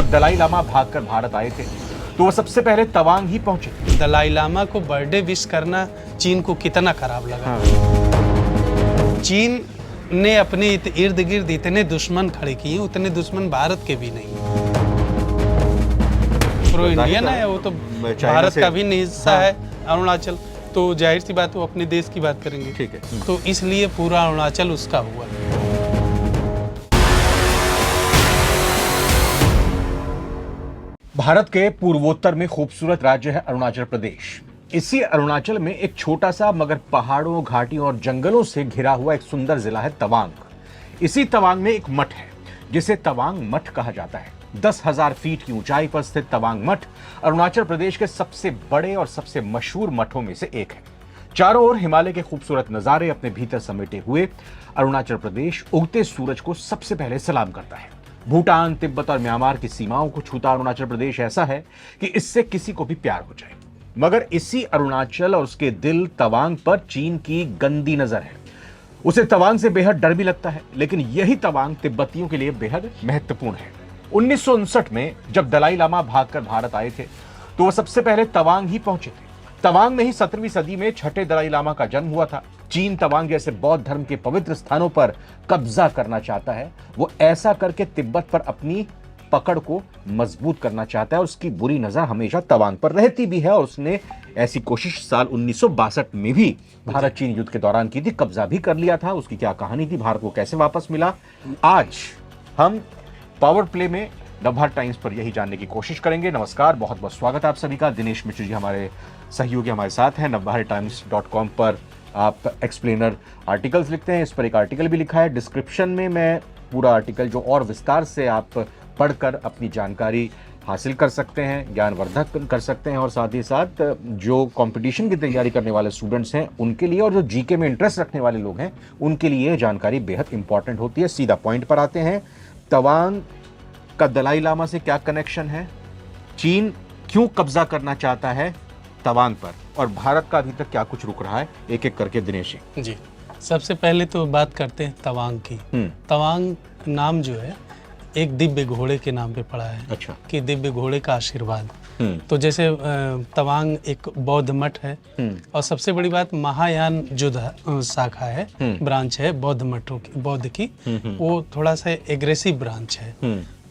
जब दलाई लामा भागकर भारत आए थे तो वो सबसे पहले तवांग ही पहुंचे थे। दलाई लामा को बर्थडे विश करना चीन को कितना खराब लगा। चीन ने अपने इर्द गिर्द इतने दुश्मन खड़े किए, उतने दुश्मन भारत के भी नहीं। प्रो इंडियन है वो, तो भारत का भी हिस्सा है अरुणाचल, तो जाहिर सी बात वो अपने देश की बात करेंगे। ठीक है। तो इसलिए पूरा अरुणाचल उसका हुआ। भारत के पूर्वोत्तर में खूबसूरत राज्य है अरुणाचल प्रदेश। इसी अरुणाचल में एक छोटा सा मगर पहाड़ों, घाटियों और जंगलों से घिरा हुआ एक सुंदर जिला है तवांग। इसी तवांग में एक मठ है जिसे तवांग मठ कहा जाता है। 10,000 फीट की ऊंचाई पर स्थित तवांग मठ अरुणाचल प्रदेश के सबसे बड़े और सबसे मशहूर मठों में से एक है। चारों ओर हिमालय के खूबसूरत नजारे अपने भीतर समेटे हुए अरुणाचल प्रदेश उगते सूरज को सबसे पहले सलाम करता है। भूटान, तिब्बत और म्यांमार की सीमाओं को छूता अरुणाचल प्रदेश ऐसा है कि इससे किसी को भी प्यार हो जाए। मगर इसी अरुणाचल और उसके दिल तवांग पर चीन की गंदी नजर है। उसे तवांग से बेहद डर भी लगता है, लेकिन यही तवांग तिब्बतियों के लिए बेहद महत्वपूर्ण है। 1959 में जब दलाई लामा भागकर भारत आए थे तो वो सबसे पहले तवांग ही पहुंचे थे। तवांग में ही 17वीं सदी में छठे दलाई लामा का जन्म हुआ था। चीन तवांग जैसे बौद्ध धर्म के पवित्र स्थानों पर कब्जा करना चाहता है। वो ऐसा करके तिब्बत पर अपनी पकड़ को मजबूत करना चाहता है और उसकी बुरी नजर हमेशा तवांग पर रहती भी है। और उसने ऐसी कोशिश साल 1962 में भी भारत चीन युद्ध के दौरान की थी, कब्जा भी कर लिया था। उसकी क्या कहानी थी, भारत को कैसे वापस मिला, आज हम पावर प्ले में नवभारत टाइम्स पर यही जानने की कोशिश करेंगे। नमस्कार, बहुत बहुत स्वागत है आप सभी का। दिनेश मिश्र जी हमारे सहयोगी हमारे साथ हैं। navbharattimes.com पर आप एक्सप्लेनर आर्टिकल्स लिखते हैं, इस पर एक आर्टिकल भी लिखा है। डिस्क्रिप्शन में मैं पूरा आर्टिकल जो और विस्तार से आप पढ़कर अपनी जानकारी हासिल कर सकते हैं, ज्ञानवर्धक कर सकते हैं। और साथ ही साथ जो कंपटीशन की तैयारी करने वाले स्टूडेंट्स हैं उनके लिए और जो जीके में इंटरेस्ट रखने वाले लोग हैं उनके लिए यह जानकारी बेहद इंपॉर्टेंट होती है। सीधा पॉइंट पर आते हैं। तवांग का दलाई लामा से क्या कनेक्शन है, चीन क्यों कब्जा करना चाहता है तवांग पर, और भारत का अभी तक क्या कुछ रुक रहा है, एक एक करके दिनेश जी। सबसे पहले तो बात करते हैं तवांग की। तवांग नाम जो है एक दिव्य घोड़े के नाम पे पड़ा है। अच्छा। कि दिव्य घोड़े का आशीर्वाद। तो जैसे तवांग एक बौद्ध मठ है और सबसे बड़ी बात महायान जो शाखा है, ब्रांच है बौद्ध मठों की, बौद्ध की, वो थोड़ा सा एग्रेसिव ब्रांच है।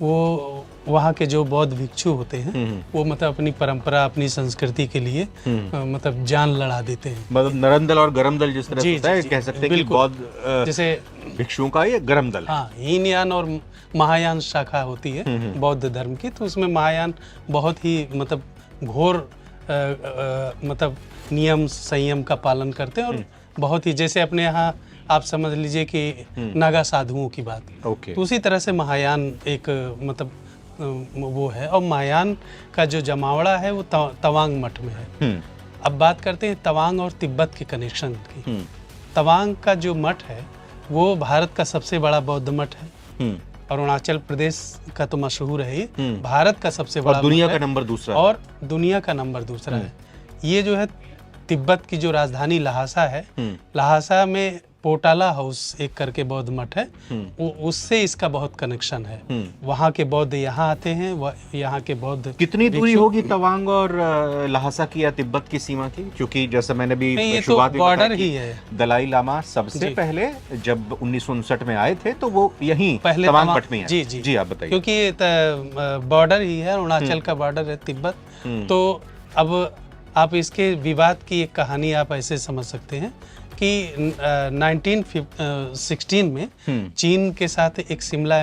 वो वहाँ के जो बौद्ध भिक्षु होते हैं वो मतलब अपनी परंपरा, अपनी संस्कृति के लिए मतलब जान लड़ा देते हैं। मतलब नरम दल और गरम दल जिस तरह से होता है, कह सकते हैं कि बौद्ध जैसे भिक्षुओं का ये गरम दल। हाँ, हीन यान और महायान शाखा होती है बौद्ध धर्म की। तो उसमें महायान बहुत ही मतलब घोर मतलब नियम संयम का पालन करते हैं और बहुत ही, जैसे अपने यहाँ आप समझ लीजिए कि नागा साधुओं की बात। तो उसी तरह से महायान एक मतलब वो है। और महायान का जो जमावड़ा है वो तवांग मठ में है। अब बात करते हैं तवांग और तिब्बत के कनेक्शन की। तवांग का जो मठ है वो भारत का सबसे बड़ा बौद्ध मठ है। अरुणाचल प्रदेश का तो मशहूर है ही, भारत का सबसे बड़ा, दुनिया का नंबर दूसरा, और दुनिया का नंबर दूसरा है। ये जो है तिब्बत की जो राजधानी लहासा है, लहासा में पोटाला हाउस एक करके बौद्ध मठ है, उससे इसका बहुत कनेक्शन है। वहाँ के बौद्ध यहाँ आते हैं, यहाँ के बौद्ध। कितनी दूरी होगी तवांग और लहासा की या तिब्बत की सीमा की? क्योंकि जैसे मैंने भी शुरुआत में बॉर्डर ही है। दलाई लामा सबसे पहले जब 1959 में आए थे तो वो यहीं तवांग मठ में है। जी जी जी, आप बताइए। क्योंकि बॉर्डर ही है, अरुणाचल का बॉर्डर है तिब्बत। तो अब आप इसके विवाद की एक कहानी आप ऐसे समझ सकते हैं कि 1916 में चीन के साथ एक शिमला,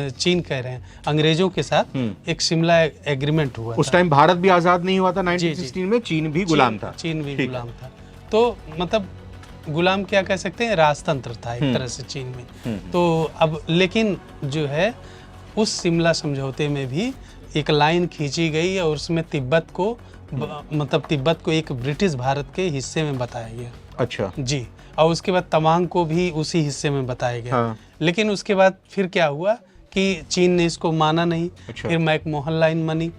चीन कह रहे हैं, अंग्रेजों के साथ एक शिमला एग्रीमेंट हुआ। उस टाइम भारत भी आजाद नहीं हुआ था 1916 में, चीन भी गुलाम था। चीन भी गुलाम था। तो मतलब गुलाम क्या कह सकते हैं, राजतंत्र था एक तरह से चीन में। तो अब लेकिन जो है उस शिमला समझौते में भी एक लाइन खींची गई और उसमें तिब्बत को मतलब तिब्बत को एक ब्रिटिश भारत के हिस्से में बताया गया। अच्छा जी। और उसके बाद तवांग को भी उसी हिस्से में बताया गया। लेकिन उसके बाद फिर क्या हुआ कि चीन ने इसको माना नहीं। फिर मैकमोहन लाइन बनी।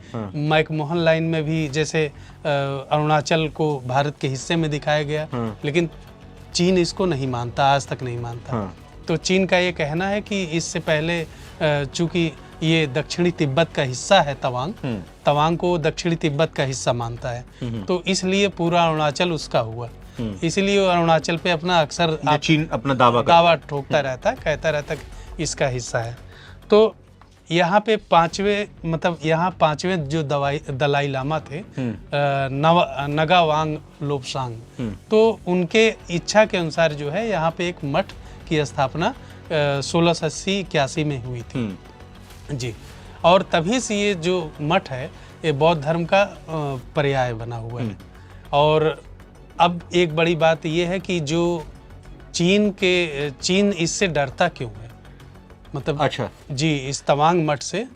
मैकमोहन लाइन में भी जैसे अरुणाचल को भारत के हिस्से में दिखाया गया, लेकिन चीन इसको नहीं मानता, आज तक नहीं मानता। तो चीन का ये कहना है कि इससे पहले चूंकि ये दक्षिणी तिब्बत का हिस्सा है तवांग। तवांग को दक्षिणी तिब्बत का हिस्सा मानता है, तो इसलिए पूरा अरुणाचल उसका हुआ। इसलिए वो अरुणाचल पे अपना अक्सर चीन अपना दावा ठोकता रहता है, कहता रहता है कि इसका हिस्सा है। तो यहाँ पे यहाँ पांचवें जो दलाई लामा थे, नगा वांग लोब्सांग, तो उनके इच्छा के अनुसार जो है यहाँ पे एक मठ की स्थापना 1680-81 में हुई थी जी। और तभी से ये जो मठ है ये बौद्ध धर्म का पर्याय बना हुआ है। और अब एक बड़ी बात ये है कि जो चीन इससे डरता क्यों है, मतलब अच्छा जी, इस तवांग मठ से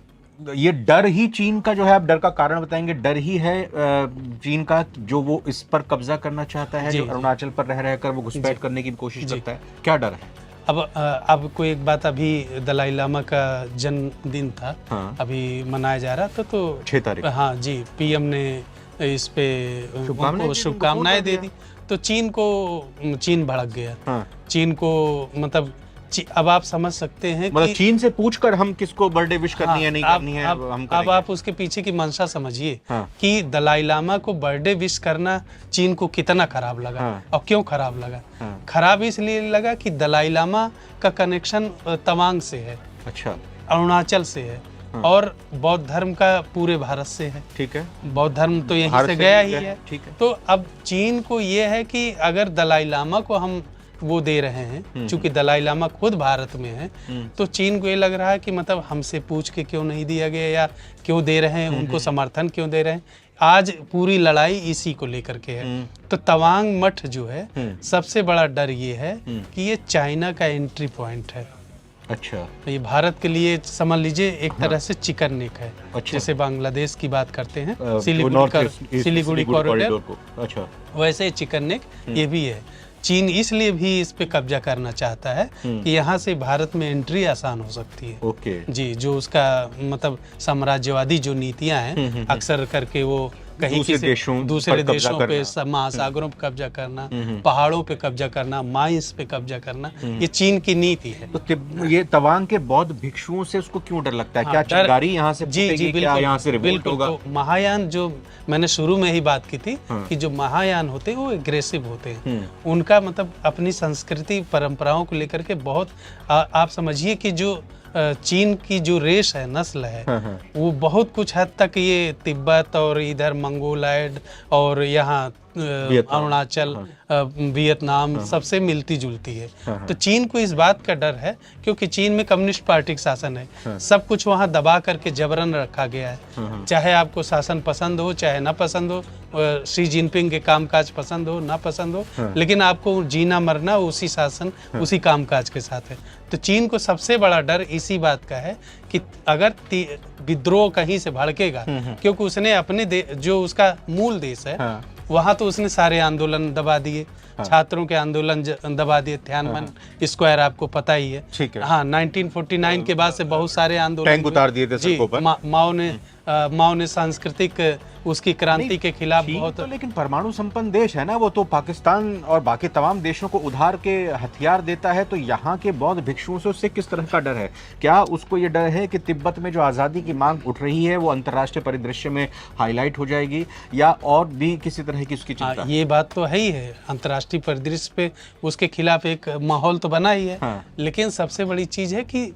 ये डर ही चीन का जो है, आप डर का कारण बताएंगे? डर ही है चीन का जो वो इस पर कब्जा करना चाहता है, जो अरुणाचल पर रह रहकर वो घुसपैठ करने की कोशिश करता है, क्या डर है? अब आपको एक बात, अभी दलाई लामा का जन्मदिन था, हाँ। अभी मनाया जा रहा था, तो 6 तारीख, हाँ जी, पीएम ने इस पे शुभकामनाएं दे दी, तो चीन भड़क गया। हाँ। चीन को मतलब अब आप समझ सकते हैं मतलब कि चीन से पूछकर हम किसको बर्थडे विश करनी है, नहीं करनी है, हम अब आप उसके पीछे की मंशा समझिए। हाँ। कि दलाई लामा को बर्थडे विश करना चीन को कितना खराब लगा। हाँ। और क्यों खराब लगा? हाँ। खराब इसलिए लगा कि दलाई लामा का कनेक्शन तवांग से है, अच्छा, अरुणाचल से है, और बौद्ध धर्म का पूरे भारत से है। ठीक है, बौद्ध धर्म तो यहीं से गया ही है। ठीक है। तो अब चीन को ये है कि अगर दलाई लामा को हम वो दे रहे हैं, चूंकि दलाई लामा खुद भारत में है, तो चीन को ये लग रहा है कि मतलब हमसे पूछ के क्यों नहीं दिया गया, या क्यों दे रहे हैं, उनको समर्थन क्यों दे रहे हैं। आज पूरी लड़ाई इसी को लेकर के है। तो तवांग मठ जो है, सबसे बड़ा डर ये है कि ये चाइना का एंट्री पॉइंट है। अच्छा, तो ये भारत के लिए समझ लीजिए एक तरह से चिकन नेक है। अच्छा। जैसे बांग्लादेश की बात करते हैं, सिलीगुड़ी कॉरिडोर, अच्छा, वैसे चिकन नेक ये भी है। चीन इसलिए भी इस पे कब्जा करना चाहता है कि यहाँ से भारत में एंट्री आसान हो सकती है। ओके जी, जो उसका मतलब साम्राज्यवादी जो नीतियां हैं, अक्सर करके वो कहीं दूसरे देशों पे, महासागरों पे कब्जा करना, पहाड़ों पे कब्जा करना, माइंस पे कब्जा करना, ये चीन की नीति है। तो ये तवांग के बौद्ध भिक्षुओं से उसको क्यों डर लगता है? क्या चिंगारी यहाँ से फूटेगी? क्या यहाँ से रिवोल्ट होगा? तो महायान, जो मैंने शुरू में ही बात की थी कि जो महायान होते हैं वो एग्रेसिव होते हैं। उनका मतलब अपनी संस्कृति परंपराओं को लेकर के बहुत आप समझिए कि जो चीन की जो रेस है, नस्ल है, वो बहुत कुछ हद तक ये तिब्बत और इधर मंगोलायड और यहाँ अरुणाचल, वियतनाम सबसे मिलती जुलती है। तो चीन को इस बात का डर है क्योंकि चीन में कम्युनिस्ट पार्टी का शासन है। सब कुछ वहाँ दबा करके जबरन रखा गया है। चाहे आपको शासन पसंद हो चाहे ना पसंद हो, शी जिनपिंग के कामकाज पसंद हो ना पसंद हो, लेकिन आपको जीना मरना उसी शासन उसी कामकाज के साथ है। तो चीन को सबसे बड़ा डर इसी बात का है कि अगर विद्रोह कहीं से भड़केगा, क्योंकि उसने अपने जो उसका मूल देश है वहाँ तो उसने सारे आंदोलन दबा दिए। छात्रों के आंदोलन दबा दिए, तियानमन स्क्वायर आपको पता ही है। हाँ, 1949 के बाद से बहुत सारे आंदोलन टैंक उतार दिए थे सड़कों पर। माओ ने सांस्कृतिक उसकी क्रांति के खिलाफ बहुत। तो लेकिन परमाणु संपन्न देश है ना वो, तो पाकिस्तान और बाकी तमाम देशों को उधार के हथियार देता है। तो यहाँ के बौद्ध भिक्षुओं से उससे किस तरह का डर है? क्या उसको ये डर है कि तिब्बत में जो आज़ादी की मांग उठ रही है वो अंतर्राष्ट्रीय परिदृश्य में हाईलाइट हो जाएगी, या और भी किसी तरह की उसकी चिंता? ये बात तो है ही है, अंतर्राष्ट्रीय परिदृश्य पे उसके खिलाफ एक माहौल तो बना ही है। लेकिन सबसे बड़ी चीज है कि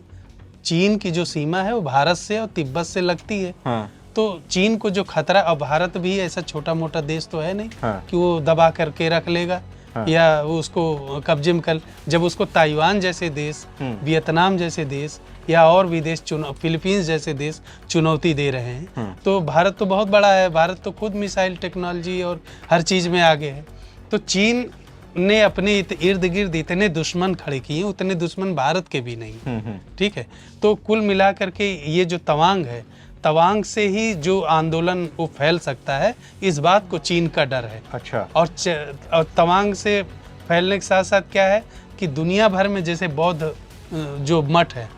चीन की जो सीमा है वो भारत से और तिब्बत से लगती है। तो चीन को जो खतरा, और भारत भी ऐसा छोटा मोटा देश तो है नहीं कि वो दबा करके रख लेगा या वो उसको कब्जे में कर। जब उसको ताइवान जैसे देश, वियतनाम जैसे देश या और भी देश, फिलीपींस जैसे देश चुनौती दे रहे हैं, तो भारत तो बहुत बड़ा है। भारत तो खुद मिसाइल टेक्नोलॉजी और हर चीज में आगे है। तो चीन ने अपने इर्द गिर्द इतने दुश्मन खड़े किए, उतने दुश्मन भारत के भी नहीं। ठीक है, तो कुल मिला करके ये जो तवांग है, तवांग से ही जो आंदोलन वो फैल सकता है, इस बात को चीन का डर है। अच्छा। और तवांग से फैलने के साथ साथ क्या है कि दुनिया भर में जैसे बौद्ध जो मठ है,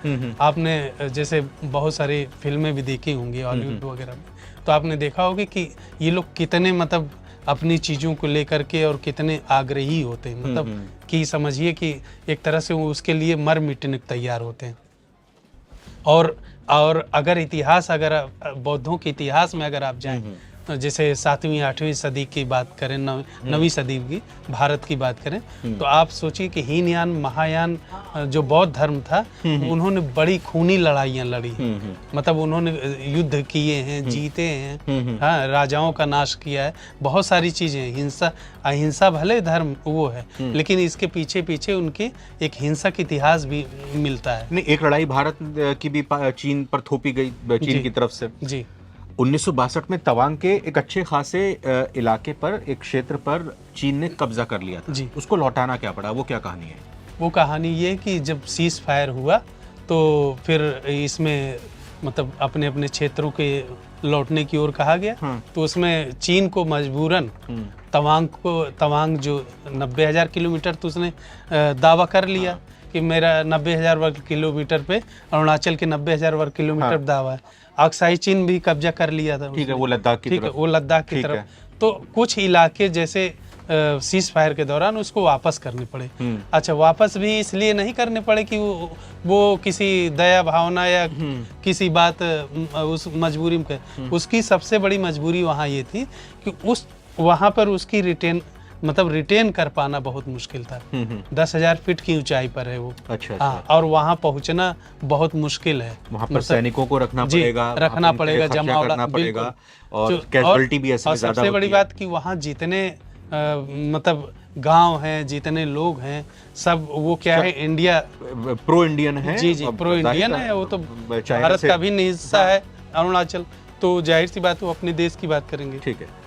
आपने जैसे बहुत सारी फिल्में भी देखी होंगी हॉलीवुड वगैरह में, तो आपने देखा होगा कि ये लोग कितने मतलब अपनी चीज़ों को लेकर के और कितने आग्रही होते हैं। मतलब कि समझिए कि एक तरह से वो उसके लिए मर मिटने को तैयार होते हैं। और अगर इतिहास, अगर बौद्धों के इतिहास में अगर आप जाएं, तो जैसे 7वीं 8वीं सदी की बात करें, 9वीं सदी की भारत की बात करें, तो आप सोचिए कि हीनयान महायान जो बौद्ध धर्म था, उन्होंने बड़ी खूनी लड़ाइयाँ लड़ी, मतलब उन्होंने युद्ध किए हैं, जीते हैं, हाँ, राजाओं का नाश किया है, बहुत सारी चीजें। हिंसा, अहिंसा भले धर्म वो है, लेकिन इसके पीछे पीछे उनके एक हिंसक इतिहास भी मिलता है। नहीं, एक लड़ाई भारत की भी चीन पर थोपी गई, चीन की तरफ से जी। 1962 में तवांग के एक अच्छे खासे इलाके पर, एक क्षेत्र पर चीन ने कब्जा कर लिया था जी। उसको लौटाना क्या पड़ा, वो क्या कहानी है? वो कहानी ये कि जब सीज फायर हुआ तो फिर इसमें मतलब अपने अपने क्षेत्रों के लौटने की ओर कहा गया, तो उसमें चीन को मजबूरन तवांग जो 90,000 किलोमीटर, तो उसने दावा कर लिया कि मेरा 90,000 वर्ग किलोमीटर पे अरुणाचल के 90,000 वर्ग किलोमीटर दावा है। अक्साई चीन भी कब्जा कर लिया था, ठीक है, वो लद्दाख की ठीक है, तरफ, वो लद्दाख की तरफ। तो कुछ इलाके जैसे सीज फायर के दौरान उसको वापस करने पड़े। अच्छा, वापस भी इसलिए नहीं करने पड़े कि वो किसी दया भावना या किसी बात उस मजबूरी में उसकी सबसे बड़ी मजबूरी वहाँ ये थी कि उस वहाँ पर उसकी रिटेन कर पाना बहुत मुश्किल था। 10,000 फीट की ऊंचाई पर है वो। अच्छा, हाँ, और वहाँ पहुँचना बहुत मुश्किल है। वहाँ पर सैनिकों को रखना पड़ेगा, जमावड़ा करना पड़ेगा, और कैजुअल्टी भी ऐसे ज्यादा सबसे बड़ी बात कि वहाँ जितने मतलब गांव हैं, जितने लोग हैं, सब वो क्या है, इंडिया प्रो इंडियन है। जी, प्रो इंडियन है। वो तो भारत का भी हिस्सा है अरुणाचल, तो जाहिर सी बात वो अपने देश की बात करेंगे। ठीक है,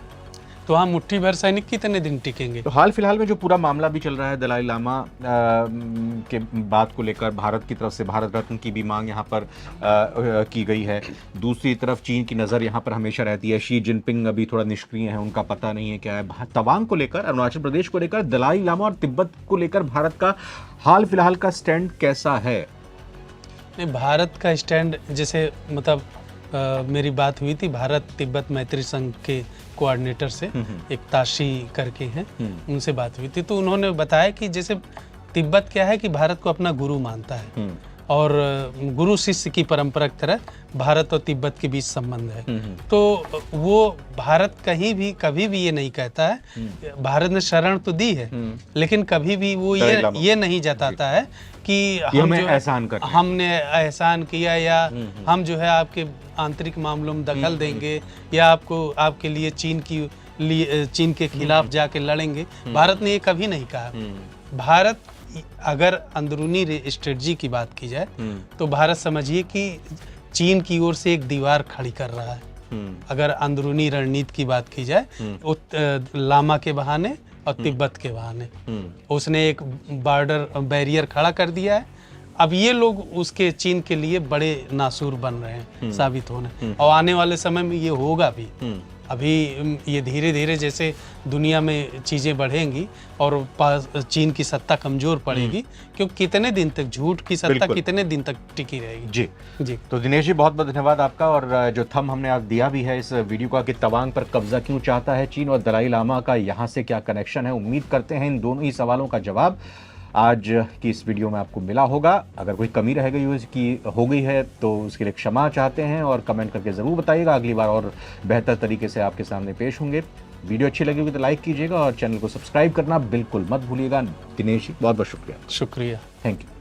तो हाँ, मुट्ठी भर सैनिक कितने दिन टिकेंगे? तो हाल फिलहाल में जो पूरा मामला भी चल रहा है, दलाई लामा के बात को लेकर भारत की तरफ से भारत रत्न की भी मांग यहाँ पर की गई है। दूसरी तरफ चीन की नज़र यहाँ पर हमेशा रहती है। शी जिनपिंग अभी थोड़ा निष्क्रिय है, उनका पता नहीं है क्या है। तवांग को लेकर, अरुणाचल प्रदेश को लेकर, दलाई लामा और तिब्बत को लेकर भारत का हाल फिलहाल का स्टैंड कैसा है? नहीं, भारत का स्टैंड जैसे मतलब मेरी बात हुई थी भारत तिब्बत मैत्री संघ के कोऑर्डिनेटर से, एक ताशी करके हैं, उनसे बात हुई थी, तो उन्होंने बताया कि जैसे तिब्बत क्या है कि भारत को अपना गुरु मानता है, और गुरु शिष्य की परंपरा की तरह भारत और तिब्बत के बीच संबंध है। तो वो भारत कभी भी ये नहीं कहता है, भारत ने शरण तो दी है, लेकिन कभी भी वो ये नहीं जताता है कि हमने एहसान किया या हम जो है आपके आंतरिक मामलों में दखल देंगे या आपके लिए चीन के खिलाफ जाके लड़ेंगे। भारत ने ये कभी नहीं कहा। भारत, अगर अंदरूनी स्ट्रेटजी की बात की जाए तो भारत समझिए कि चीन की ओर से एक दीवार खड़ी कर रहा है। अगर अंदरूनी रणनीति की बात की जाए, लामा के बहाने और तिब्बत के बहाने उसने एक बॉर्डर बैरियर खड़ा कर दिया है। अब ये लोग उसके चीन के लिए बड़े नासूर बन रहे हैं, साबित होने, और आने वाले समय में ये होगा भी। अभी ये धीरे धीरे जैसे दुनिया में चीज़ें बढ़ेंगी और चीन की सत्ता कमजोर पड़ेगी, क्योंकि कितने दिन तक झूठ की सत्ता कितने दिन तक टिकी रहेगी। जी। तो दिनेश जी, बहुत बहुत धन्यवाद आपका। और जो थंब हमने आज दिया भी है इस वीडियो का कि तवांग पर कब्जा क्यों चाहता है चीन और दलाई लामा का यहाँ से क्या कनेक्शन है, उम्मीद करते हैं इन दोनों ही सवालों का जवाब आज की इस वीडियो में आपको मिला होगा। अगर कोई कमी रह गई हो गई है तो उसके लिए क्षमा चाहते हैं, और कमेंट करके ज़रूर बताइएगा। अगली बार और बेहतर तरीके से आपके सामने पेश होंगे। वीडियो अच्छी लगी होगी तो लाइक कीजिएगा और चैनल को सब्सक्राइब करना बिल्कुल मत भूलिएगा। दिनेश जी, बहुत बहुत शुक्रिया। शुक्रिया, थैंक यू।